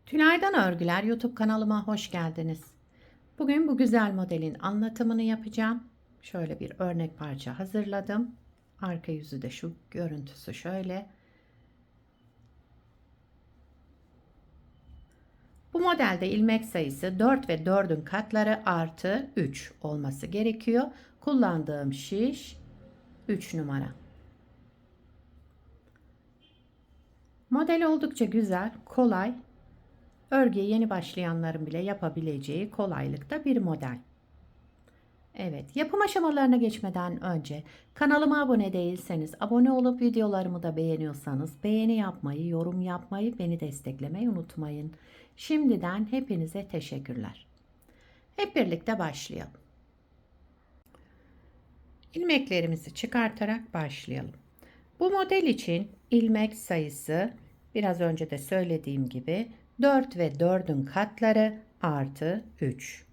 Tülay'dan Örgüler YouTube kanalıma hoş geldiniz. Bugün bu güzel modelin anlatımını yapacağım. Şöyle bir örnek parça hazırladım. Arka yüzü de şu görüntüsü şöyle. Bu modelde ilmek sayısı 4 ve 4'ün katları artı 3 olması gerekiyor. Kullandığım şiş 3 numara. Model oldukça güzel, kolay. Örgüye yeni başlayanların bile yapabileceği kolaylıkta bir model. Evet, yapım aşamalarına geçmeden önce kanalıma abone değilseniz, abone olup videolarımı da beğeniyorsanız beğeni yapmayı, yorum yapmayı, beni desteklemeyi unutmayın. Şimdiden hepinize teşekkürler. Hep birlikte başlayalım. İlmeklerimizi çıkartarak başlayalım. Bu model için ilmek sayısı biraz önce de söylediğim gibi 4 ve 4'ün katları artı 3.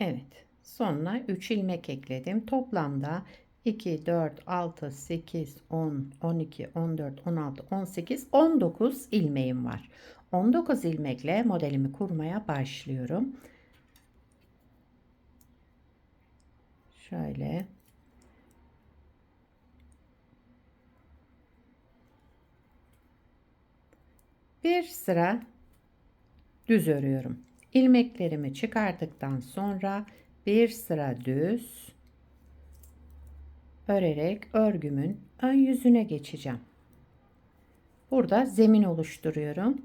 Evet, sonuna 3 ilmek ekledim. Toplamda 2, 4, 6, 8, 10, 12, 14, 16, 18, 19 ilmeğim var. 19 ilmekle modelimi kurmaya başlıyorum. Şöyle. Bir sıra düz örüyorum. İlmeklerimi çıkardıktan sonra bir sıra düz örerek örgümün ön yüzüne geçeceğim. Burada zemin oluşturuyorum.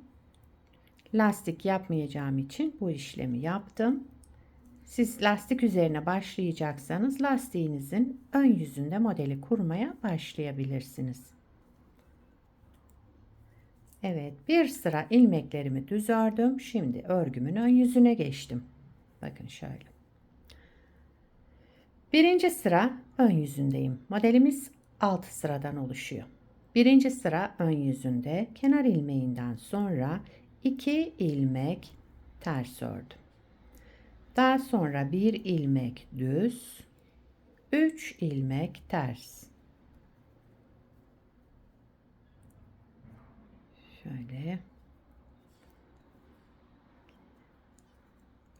Lastik yapmayacağım için bu işlemi yaptım. Siz lastik üzerine başlayacaksanız lastiğinizin ön yüzünde modeli kurmaya başlayabilirsiniz. Evet, bir sıra ilmeklerimi düz ördüm. Şimdi örgümün ön yüzüne geçtim. Bakın şöyle. Birinci sıra ön yüzündeyim. Modelimiz 6 sıradan oluşuyor. Birinci sıra ön yüzünde kenar ilmeğinden sonra 2 ilmek ters ördüm. Daha sonra bir ilmek düz, 3 ilmek ters. Şöyle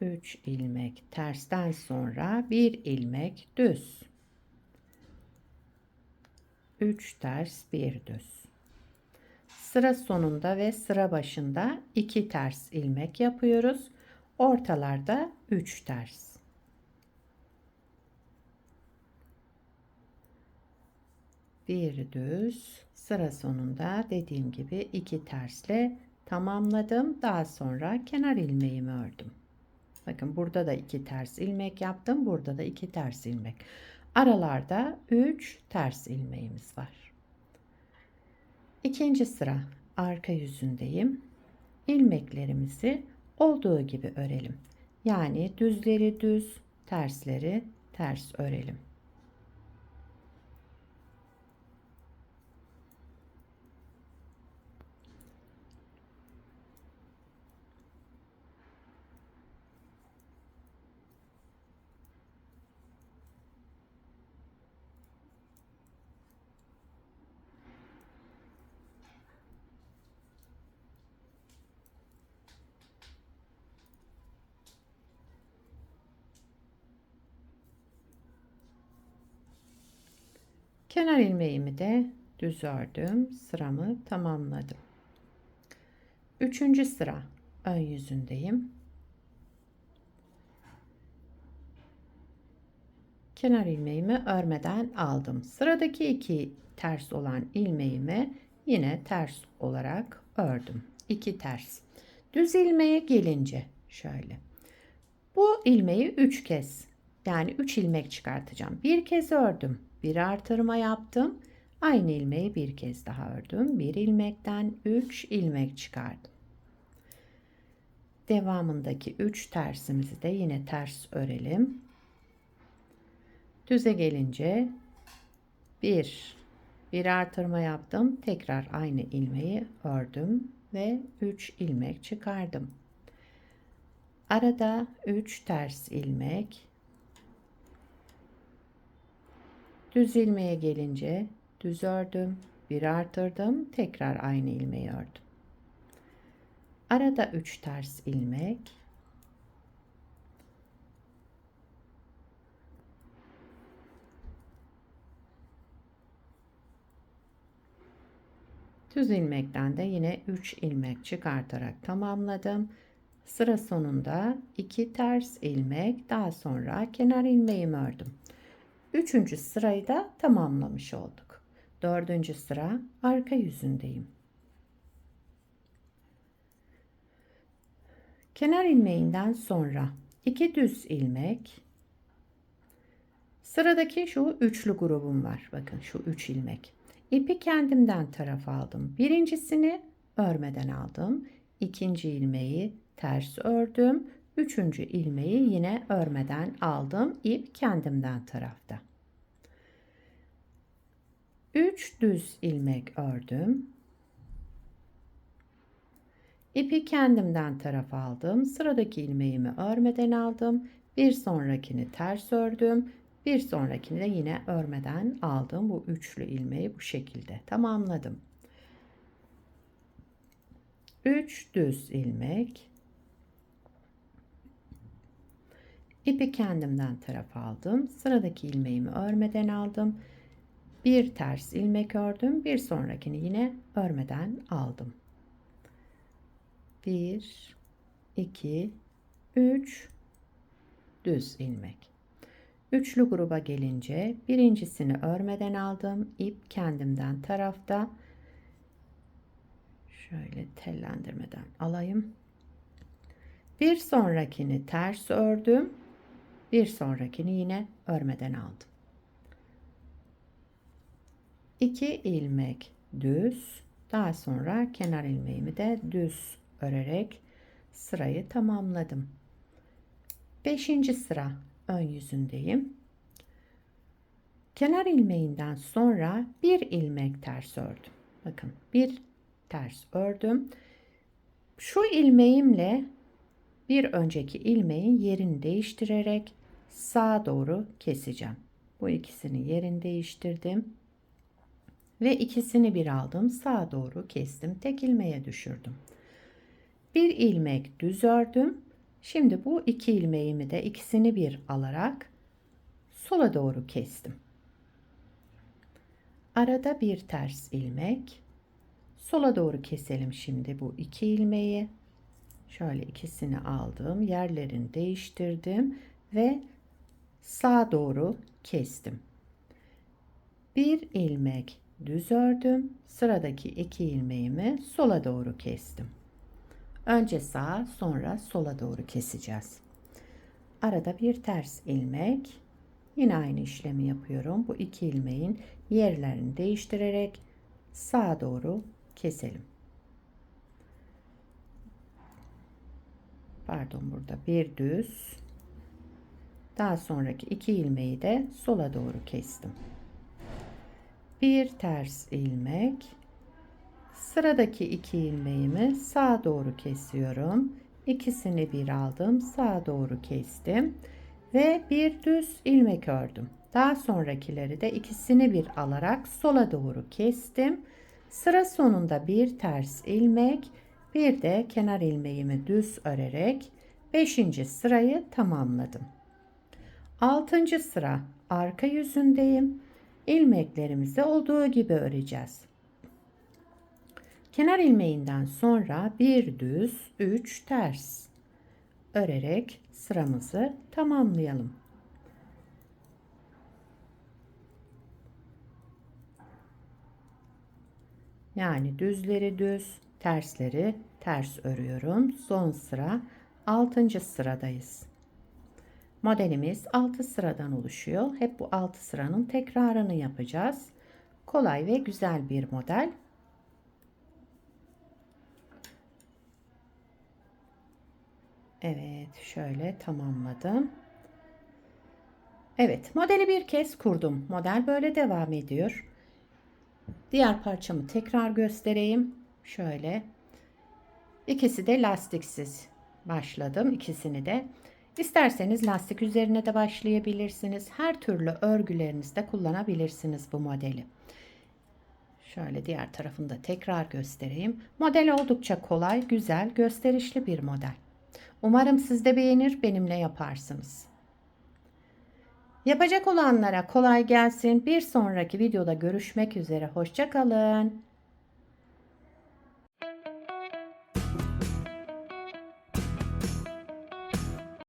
3 ilmek tersten sonra bir ilmek düz. 3 ters, bir düz. Sıra sonunda ve sıra başında 2 ters ilmek yapıyoruz. Ortalarda 3 ters. Bir düz, sıra sonunda dediğim gibi 2 tersle tamamladım. Daha sonra kenar ilmeğimi ördüm. Bakın burada da 2 ters ilmek yaptım. Burada da 2 ters ilmek. Aralarda 3 ters ilmeğimiz var. İkinci sıra arka yüzündeyim. İlmeklerimizi olduğu gibi örelim. Yani düzleri düz, tersleri ters örelim. Kenar ilmeğimi de düz ördüm. Sıramı tamamladım. Üçüncü sıra ön yüzündeyim. Kenar ilmeğimi örmeden aldım. Sıradaki 2 ters olan ilmeğimi yine ters olarak ördüm. 2 ters. Düz ilmeğe gelince şöyle. Bu ilmeği 3 kez, yani 3 ilmek çıkartacağım. Bir kez ördüm. Bir artırma yaptım. Aynı ilmeği bir kez daha ördüm. Bir ilmekten 3 ilmek çıkardım. Devamındaki 3 tersimizi de yine ters örelim. Düze gelince bir artırma yaptım. Tekrar aynı ilmeği ördüm ve 3 ilmek çıkardım. Arada 3 ters ilmek. Düz ilmeğe gelince düz ördüm, bir artırdım, tekrar aynı ilmeği ördüm. Arada 3 ters ilmek. Düz ilmekten de yine 3 ilmek çıkartarak tamamladım. Sıra sonunda 2 ters ilmek, daha sonra kenar ilmeğimi ördüm. 3. sırayı da tamamlamış olduk. 4. sıra arka yüzündeyim. Kenar ilmeğinden sonra 2 düz ilmek. Sıradaki şu üçlü grubum var. Bakın şu 3 ilmek. İpi kendimden tarafa aldım. Birincisini örmeden aldım. İkinci ilmeği ters ördüm. Üçüncü ilmeği yine örmeden aldım. İp kendimden tarafta. 3 düz ilmek ördüm. İpi kendimden tarafa aldım. Sıradaki ilmeğimi örmeden aldım. Bir sonrakini ters ördüm. Bir sonrakini de yine örmeden aldım. Bu üçlü ilmeği bu şekilde tamamladım. 3 düz ilmek. İpi kendimden tarafa aldım. Sıradaki ilmeğimi örmeden aldım. Bir ters ilmek ördüm. Bir sonrakini yine örmeden aldım. 1 2 3 düz ilmek. Üçlü gruba gelince birincisini örmeden aldım. İp kendimden tarafta. Şöyle tellendirmeden alayım. Bir sonrakini ters ördüm. Bir sonrakini yine örmeden aldım. 2 ilmek düz. Daha sonra kenar ilmeğimi de düz örerek sırayı tamamladım. 5. sıra ön yüzündeyim. Kenar ilmeğinden sonra bir ilmek ters ördüm. Bakın bir ters ördüm. Şu ilmeğimle bir önceki ilmeğin yerini değiştirerek sağa doğru keseceğim. Bu ikisini yerini değiştirdim. Ve ikisini bir aldım. Sağa doğru kestim. Tek ilmeğe düşürdüm. Bir ilmek düz ördüm. Şimdi bu iki ilmeğimi de ikisini bir alarak sola doğru kestim. Arada bir ters ilmek. Sola doğru keselim şimdi bu iki ilmeği. Şöyle ikisini aldım. Yerlerini değiştirdim ve sağa doğru kestim. Bir ilmek düz ördüm. Sıradaki iki ilmeğimi sola doğru kestim. Önce sağa, sonra sola doğru keseceğiz. Arada bir ters ilmek. Yine aynı işlemi yapıyorum. Bu iki ilmeğin yerlerini değiştirerek sağa doğru keselim. Pardon, burada bir düz. Daha sonraki iki ilmeği de sola doğru kestim. Bir ters ilmek. Sıradaki iki ilmeğimi sağa doğru kesiyorum. İkisini bir aldım. Sağa doğru kestim. Ve bir düz ilmek ördüm. Daha sonrakileri de ikisini bir alarak sola doğru kestim. Sıra sonunda bir ters ilmek, bir de kenar ilmeğimi düz örerek 5. sırayı tamamladım. 6. sıra arka yüzündeyim. İlmeklerimizi olduğu gibi öreceğiz. Kenar ilmeğinden sonra bir düz, 3 ters örerek sıramızı tamamlayalım. Yani düzleri düz, tersleri ters örüyorum. Son sıra 6. sıradayız. Modelimiz 6 sıradan oluşuyor. Hep bu 6 sıranın tekrarını yapacağız. Kolay ve güzel bir model. Evet, şöyle tamamladım. Evet, modeli bir kez kurdum. Model böyle devam ediyor. Diğer parçamı tekrar göstereyim. Şöyle. İkisi de lastiksiz başladım, ikisini de. İsterseniz lastik üzerine de başlayabilirsiniz. Her türlü örgülerinizde kullanabilirsiniz bu modeli. Şöyle diğer tarafını da tekrar göstereyim. Model oldukça kolay, güzel, gösterişli bir model. Umarım siz de beğenir, benimle yaparsınız. Yapacak olanlara kolay gelsin. Bir sonraki videoda görüşmek üzere. Hoşça kalın.